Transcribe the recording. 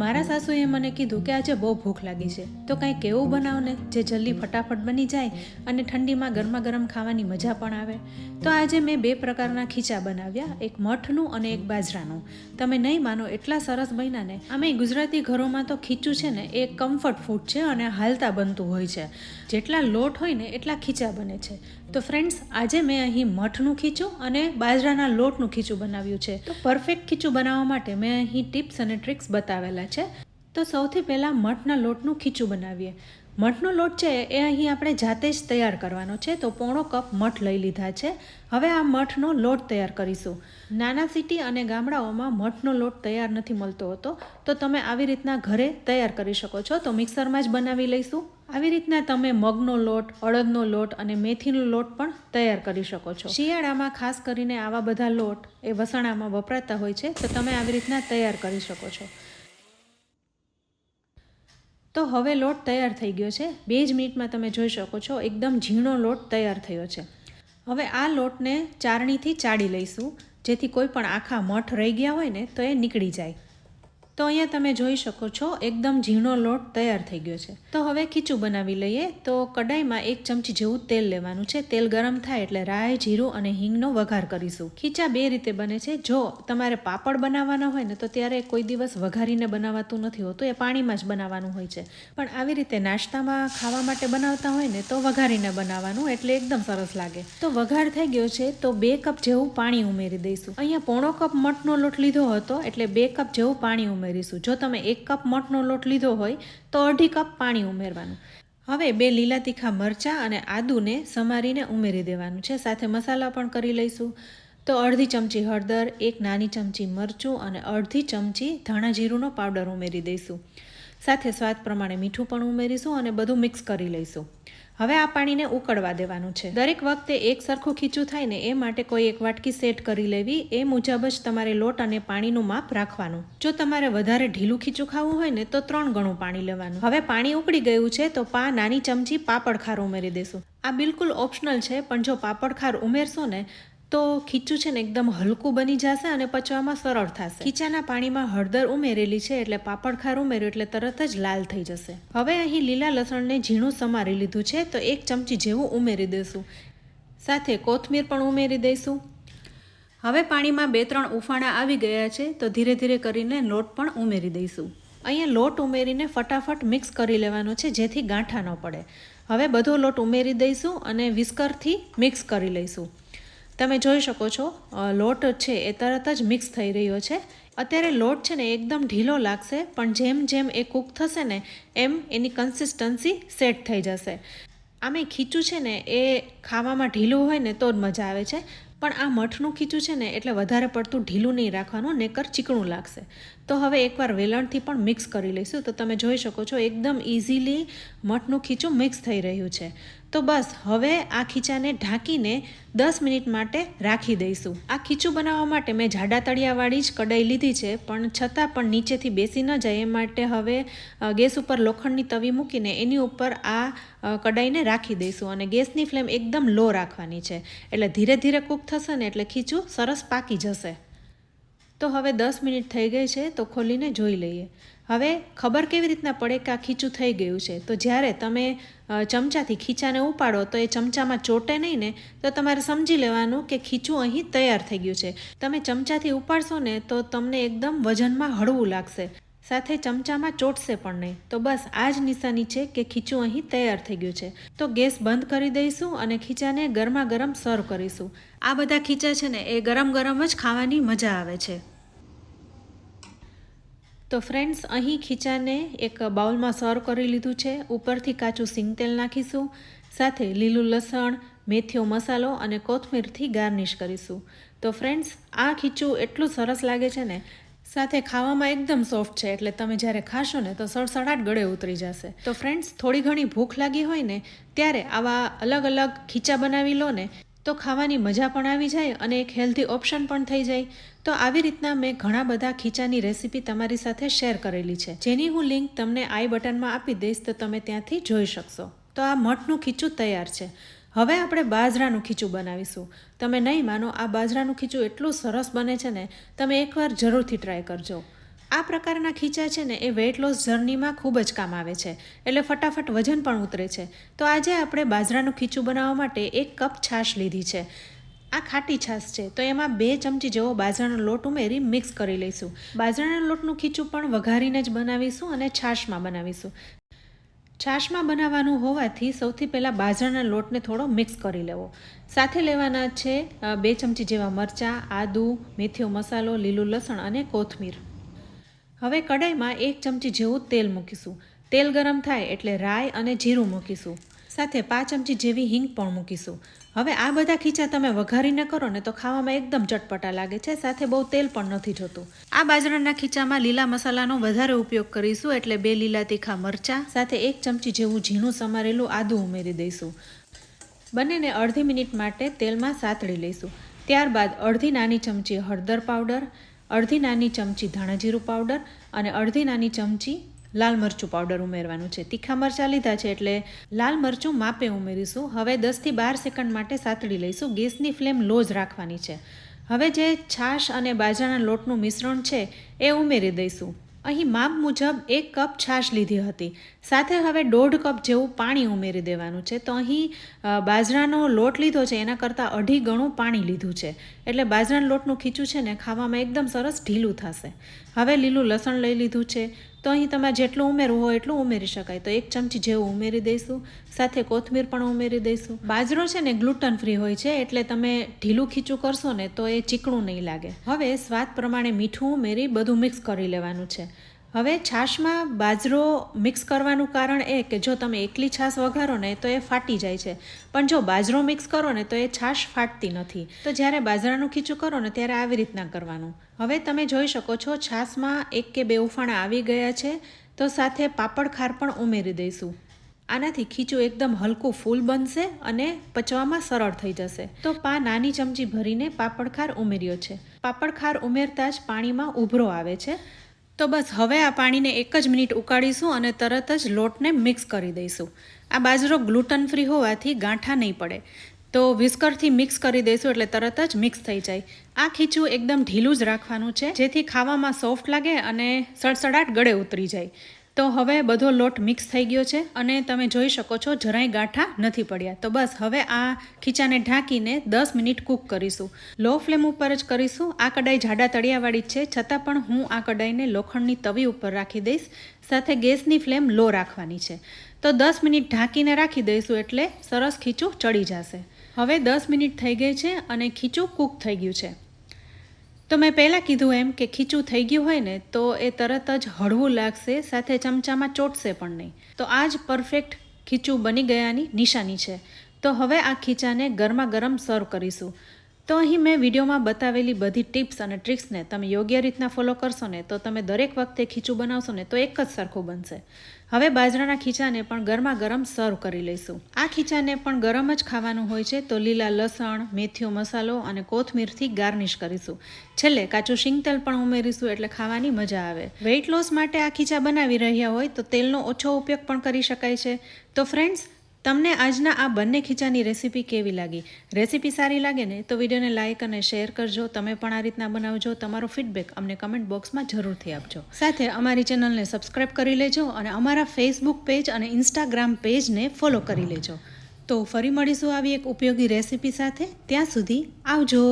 મારા સાસુએ મને કીધું કે આજે બહુ ભૂખ લાગી છે તો કંઈક એવું બનાવ ને જે જલ્દી ફટાફટ બની જાય અને ઠંડીમાં ગરમા ગરમ ખાવાની મજા પણ આવે. તો આજે મેં 2 પ્રકારના ખીચા બનાવ્યા, એક મઠનું અને એક બાજરાનું. તમે નહીં માનો એટલા સરસ બન્યા ને. આમેય ગુજરાતી ઘરોમાં તો ખીચું છે ને એ કમ્ફર્ટ ફૂડ છે અને હાલતા બનતું હોય છે. જેટલા લોટ હોય ને એટલા ખીચા બને છે. તો ફ્રેન્ડ્સ, આજે મેં અહીં મઠનું ખીચું અને બાજરાના લોટનું ખીચું બનાવ્યું છે. તો પરફેક્ટ ખીચું બનાવવા માટે મેં અહીં ટિપ્સ અને ટ્રિક્સ બતાવેલા છે. તો સૌથી પહેલાં મઠના લોટનું ખીચું બનાવીએ. મઠનો લોટ છે એ અહીં આપણે જાતે જ તૈયાર કરવાનો છે. તો 1/4 કપ મઠ લઈ લીધા છે. હવે આ મઠનો લોટ તૈયાર કરીશું. નાના સિટી અને ગામડાઓમાં મઠનો લોટ તૈયાર નથી મળતો હતો, તો તમે આવી રીતના ઘરે તૈયાર કરી શકો છો. તો મિક્સરમાં જ બનાવી લઈશું. આવી રીતના તમે મગનો લોટ, અડદનો લોટ અને મેથીનો લોટ પણ તૈયાર કરી શકો છો. શિયાળામાં ખાસ કરીને આવા બધા લોટ એ વસાણામાં વપરાતા હોય છે, તો તમે આવી રીતના તૈયાર કરી શકો છો. તો હવે લોટ તૈયાર થઈ ગયો છે. 2 જ મિનિટમાં તમે જોઈ શકો છો એકદમ ઝીણો લોટ તૈયાર થયો છે. હવે આ લોટને ચારણીથી ચાળી લઈશું, જેથી કોઈ પણ આખા મઠ રહી ગયા હોય ને તો એ નીકળી જાય. તો અહીંયા તમે જોઈ શકો છો એકદમ ઝીણો લોટ તૈયાર થઈ ગયો છે. તો હવે ખીચું બનાવી લઈએ. તો કડાઈમાં 1 ચમચી જેવું તેલ લેવાનું છે. તેલ ગરમ થાય એટલે રાઈ, જીરું અને હિંગનો વઘાર કરીશું. ખીચા 2 રીતે બને છે. જો તમારે પાપડ બનાવવાના હોય ને તો ત્યારે કોઈ દિવસ વઘારીને બનાવાતું નથી હોતું, એ પાણીમાં જ બનાવવાનું હોય છે. પણ આવી રીતે નાસ્તામાં ખાવા માટે બનાવતા હોય ને તો વઘારીને બનાવવાનું, એટલે એકદમ સરસ લાગે. તો વઘાર થઈ ગયો છે તો 2 કપ જેવું પાણી ઉમેરી દઈશું. અહીંયા 1/4 કપ મઠનો લોટ લીધો હતો એટલે 2 કપ જેવું પાણી ઉમેરીશું. જો તમે 1 કપ મઠનો લોટ લીધો હોય તો 1/2 કપ પાણી ઉમેરવાનું. હવે 2 લીલા તીખા મરચાં અને આદુને સમારીને ઉમેરી દેવાનું છે. સાથે મસાલા પણ કરી લઈશું. તો 1/2 ચમચી હળદર, 1 નાની ચમચી મરચું અને 1/2 ચમચી ધાણા જીરુંનો પાવડર ઉમેરી દઈશું. સાથે સ્વાદ પ્રમાણે મીઠું પણ ઉમેરીશું અને બધું મિક્સ કરી લઈશું. હવે આ પાણીને ઉકળવા દેવાનું છે. દરેક વખતે એક સરખું ખીચું થાય ને એ માટે કોઈ એક વાટકી સેટ કરી લેવી. એ મુજબ જ તમારે લોટ અને પાણીનું માપ રાખવાનું. જો તમારે વધારે ઢીલું ખીચું ખાવું હોય ને તો 3 ગણું પાણી લેવાનું. હવે પાણી ઉકળી ગયું છે તો નાની ચમચી પાપડ ખાર ઉમેરી દેશું. આ બિલકુલ ઓપ્શનલ છે, પણ જો પાપડ ખાર ઉમેરશો ને તો ખીચું છે ને એકદમ હલકું બની જશે અને પચવામાં સરળ થશે. ખીચાના પાણીમાં હળદર ઉમેરેલી છે એટલે પાપડ ખાર ઉમેર્યું એટલે તરત જ લાલ થઈ જશે. હવે અહીં લીલા લસણને ઝીણું સમારી લીધું છે તો 1 ચમચી જેવું ઉમેરી દઈશું. સાથે કોથમીર પણ ઉમેરી દઈશું. હવે પાણીમાં 2-3 ઉફાણા આવી ગયા છે તો ધીરે ધીરે કરીને લોટ પણ ઉમેરી દઈશું. અહીંયા લોટ ઉમેરીને ફટાફટ મિક્સ કરી લેવાનો છે, જેથી ગાંઠા ન પડે. હવે બધો લોટ ઉમેરી દઈશું અને વિસ્કરથી મિક્સ કરી લઈશું. તમે જોઈ શકો છો લોટ છે એ તરત જ મિક્સ થઈ રહ્યો છે. અત્યારે લોટ છે ને એકદમ ઢીલો લાગશે, પણ જેમ જેમ એ કૂક થશે ને એમ એની કન્સિસ્ટન્સી સેટ થઈ જશે. આમે ખીચું છે ને એ ખાવામાં ઢીલું હોય ને તો જ મજા આવે છે. પણ આ મઠનું ખીચું છે ને એટલે વધારે પડતું ઢીલું નહીં રાખવાનું, નહીંતર ચીકણું લાગશે. તો હવે એકવાર વેલણથી પણ મિક્સ કરી લઈશું. તો તમે જોઈ શકો છો એકદમ ઇઝીલી મઠનું ખીચું મિક્સ થઈ રહ્યું છે. તો બસ હવે આ ખીચાને ઢાંકીને 10 મિનિટ માટે રાખી દઈશું. આ ખીચું બનાવવા માટે મેં જાડા તળિયાવાળી જ કડાઈ લીધી છે, પણ છતાં પણ નીચેથી બેસી ન જાય એ માટે હવે ગેસ ઉપર લોખંડની તવી મૂકીને એની ઉપર આ કડાઈને રાખી દઈશું. અને ગેસની ફ્લેમ એકદમ લો રાખવાની છે, એટલે ધીરે ધીરે કૂક થશે ને એટલે ખીચું સરસ પાકી જશે. તો હવે 10 મિનિટ થઈ ગઈ છે તો ખોલીને જોઈ લઈએ. હવે ખબર કેવી રીતના પડે કે આ ખીચું થઈ ગયું છે? તો જ્યારે તમે ચમચાથી ખીચાને ઉપાડો તો એ ચમચામાં ચોટે નહીં ને, તો તમારે સમજી લેવાનું કે ખીચું અહીં તૈયાર થઈ ગયું છે. તમે ચમચાથી ઉપાડશો ને તો તમને એકદમ વજનમાં હળવું લાગશે, સાથે ચમચામાં ચોટશે પણ નહીં. તો બસ આ જ નિશાની છે કે ખીચું અહીં તૈયાર થઈ ગયું છે. તો ગેસ બંધ કરી દઈશું અને ખીચાને ગરમા ગરમ સર્વ કરીશું. આ બધા ખીચા છે ને એ ગરમ ગરમ જ ખાવાની મજા આવે છે. તો ફ્રેન્ડ્સ, અહીં ખીચાને એક બાઉલમાં સર્વ કરી લીધું છે. ઉપરથી કાચું સિંગ તેલ નાખીશું. સાથે લીલું લસણ, મેથીઓ મસાલો અને કોથમીરથી ગાર્નિશ કરીશું. તો ફ્રેન્ડ્સ, આ ખીચું એટલું સરસ લાગે છે ને, સાથે ખાવામાં એકદમ સોફ્ટ છે, એટલે તમે જ્યારે ખાશો ને તો સડસડાટ ગળે ઉતરી જશે. તો ફ્રેન્ડ્સ, થોડી ઘણી ભૂખ લાગી હોય ને ત્યારે આવા અલગ અલગ ખીચા બનાવી લો ને તો ખાવાની મજા પણ આવી જાય અને એક હેલ્ધી ઓપ્શન પણ થઈ જાય. તો આવી રીતના મેં ઘણા બધા ખીચાની રેસીપી તમારી સાથે શેર કરેલી છે, જેની હું લિંક તમને આઈ બટનમાં આપી દઈશ, તો તમે ત્યાંથી જોઈ શકશો. તો આ મઠનું ખીચું તૈયાર છે. હવે આપણે બાજરાનું ખીચું બનાવીશું. તમે નહીં માનો, આ બાજરાનું ખીચું એટલું સરસ બને છે ને, તમે એકવાર જરૂરથી ટ્રાય કરજો. આ પ્રકારના ખીચા છે ને એ વેઇટ લોસ જર્નીમાં ખૂબ જ કામ આવે છે, એટલે ફટાફટ વજન પણ ઉતરે છે. તો આજે આપણે બાજરાનું ખીચું બનાવવા માટે 1 કપ છાશ લીધી છે. આ ખાટી છાશ છે, તો એમાં 2 ચમચી જેવો બાજરાનો લોટ ઉમેરી મિક્સ કરી લઈશું. બાજરાના લોટનું ખીચું પણ વઘારીને જ બનાવીશું અને છાશમાં બનાવીશું. છાશમાં બનાવવાનું હોવાથી સૌથી પહેલાં બાજરાના લોટને થોડો મિક્સ કરી લેવો. સાથે લેવાના છે 2 ચમચી જેવા મરચાં, આદું, મેથીનો મસાલો, લીલું લસણ અને કોથમીર. હવે કઢાઈમાં 1 ચમચી જેવું તેલ મૂકીશું. તેલ ગરમ થાય એટલે રાઈ અને જીરું મૂકીશું. સાથે 5 ચમચી જેવી હિંગ પણ મૂકીશું. હવે આ બધા ખીચા તમે વઘારીને કરો ને તો ખાવામાં એકદમ ચટપટા લાગે છે, સાથે બહુ તેલ પણ નથી જોતું. આ બાજરાના ખીચામાં લીલા મસાલાનો વધારે ઉપયોગ કરીશું, એટલે 2 લીલા તીખા મરચાં સાથે 1 ચમચી જેવું ઝીણું સમારેલું આદું ઉમેરી દઈશું. બંનેને અડધી મિનિટ માટે તેલમાં સાતળી લઈશું. ત્યારબાદ અડધી નાની ચમચી હળદર પાવડર, અડધી નાની ચમચી ધાણાજીરું પાવડર અને અડધી નાની ચમચી લાલ મરચું પાવડર ઉમેરવાનું છે. તીખા મરચાં લીધા છે એટલે લાલ મરચું માપે ઉમેરીશું. હવે 10થી 12 સેકન્ડ માટે સાતળી લઈશું. ગેસની ફ્લેમ લો જ રાખવાની છે. હવે જે છાશ અને બાજરાના લોટનું મિશ્રણ છે એ ઉમેરી દઈશું. અહીં માપ મુજબ 1 કપ છાશ લીધી હતી. સાથે હવે 1.5 કપ જેવું પાણી ઉમેરી દેવાનું છે. તો અહીં બાજરાનો લોટ લીધો છે એના કરતાં 2.5 ગણું પાણી લીધું છે, એટલે બાજરાના લોટનું ખીચું છે ને ખાવામાં એકદમ સરસ ઢીલું થશે. હવે લીલું લસણ લઈ લીધું છે, તો અહીં તમારે જેટલું ઉમેરવું હોય એટલું ઉમેરી શકાય. તો 1 ચમચી જેવું ઉમેરી દઈશું. સાથે કોથમીર પણ ઉમેરી દઈશું. બાજરો છે ને ગ્લુટન ફ્રી હોય છે, એટલે તમે ઢીલું ખીચું કરશો ને તો એ ચીકણું નહીં લાગે. હવે સ્વાદ પ્રમાણે મીઠું ઉમેરી બધું મિક્સ કરી લેવાનું છે. હવે છાશમાં બાજરો મિક્સ કરવાનું કારણ એ કે જો તમે એકલી છાશ વઘારો ને તો એ ફાટી જાય છે, પણ જો બાજરો મિક્સ કરો ને તો એ છાશ ફાટતી નથી. તો જ્યારે બાજરાનું ખીચું કરો ને ત્યારે આવી રીતના કરવાનું. હવે તમે જોઈ શકો છો છાશમાં 1 કે 2 ઉફાણા આવી ગયા છે, તો સાથે પાપડ ખાર પણ ઉમેરી દઈશું. આનાથી ખીચું એકદમ હલકું ફૂલ બનશે અને પચવામાં સરળ થઈ જશે. તો નાની ચમચી ભરીને પાપડ ખાર ઉમેર્યો છે. પાપડ ખાર ઉમેરતા જ પાણીમાં ઉભરો આવે છે. તો બસ હવે આ પાણીને 1 જ મિનિટ ઉકાળીશું અને તરત જ લોટને મિક્સ કરી દઈશું. આ બાજરો ગ્લુટન ફ્રી હોવાથી ગાંઠા નહીં પડે, તો વિસ્કરથી મિક્સ કરી દઈશું એટલે તરત જ મિક્સ થઈ જાય. આ ખીચું એકદમ ઢીલું જ રાખવાનું છે, જેથી ખાવામાં સોફ્ટ લાગે અને સડસડાટ ગળે ઉતરી જાય. તો હવે બધો લોટ મિક્સ થઈ ગયો છે અને તમે જોઈ શકો છો જરાય ગાંઠા નથી પડ્યા. તો બસ હવે આ ખીચાને ઢાંકીને 10 મિનિટ કૂક કરીશું. લો ફ્લેમ ઉપર જ કરીશું. આ કડાઈ જાડા તળિયાવાળી છે, છતાં પણ હું આ કડાઈને લોખંડની તવી ઉપર રાખી દઈશ. સાથે ગેસની ફ્લેમ લો રાખવાની છે. તો 10 મિનિટ ઢાંકીને રાખી દઈશું એટલે સરસ ખીચું ચડી જશે. હવે 10 મિનિટ થઈ ગઈ છે અને ખીચું કૂક થઈ ગયું છે. તો મેં પહેલાં કીધું એમ કે ખીચું થઈ ગયું હોય ને તો એ તરત જ હળવું લાગશે, સાથે ચમચામાં ચોટશે પણ નહીં. તો આ જ પરફેક્ટ ખીચું બની ગયાની નિશાની છે. તો હવે આ ખીચાને ગરમા ગરમ સર્વ કરીશું. તો અહીં મેં વિડીયોમાં બતાવેલી બધી ટિપ્સ અને ટ્રિક્સને તમે યોગ્ય રીતના ફોલો કરશો ને તો તમે દરેક વખતે ખીચું બનાવશો ને તો એક જ સરખું બનશે. હવે બાજરાના ખીચાને પણ ગરમા ગરમ સર્વ કરી લઈશું. આ ખીચાને પણ ગરમ જ ખાવાનું હોય છે, તો લીલા લસણ, મેથીનો મસાલો અને કોથમીરથી ગાર્નિશ કરીશું. છેલ્લે કાચું શીંગતેલ પણ ઉમેરીશું એટલે ખાવાની મજા આવે. વેઇટ લોસ માટે આ ખીચા બનાવી રહ્યા હોય તો તેલનો ઓછો ઉપયોગ પણ કરી શકાય છે. તો ફ્રેન્ડ્સ, તમને આજના આ બંને ખીચાની રેસીપી કેવી લાગી? રેસીપી સારી લાગે ને તો વિડીયોને લાઇક અને શેર કરજો. તમે પણ આ રીતના બનાવજો. તમારો ફીડબેક અમને કમેન્ટ બોક્સમાં જરૂરથી આપજો. સાથે અમારી ચેનલને સબસ્ક્રાઈબ કરી લેજો અને અમારા ફેસબુક પેજ અને ઇન્સ્ટાગ્રામ પેજને ફોલો કરી લેજો. તો ફરી મળીશું આવી એક ઉપયોગી રેસીપી સાથે. ત્યાં સુધી આવજો.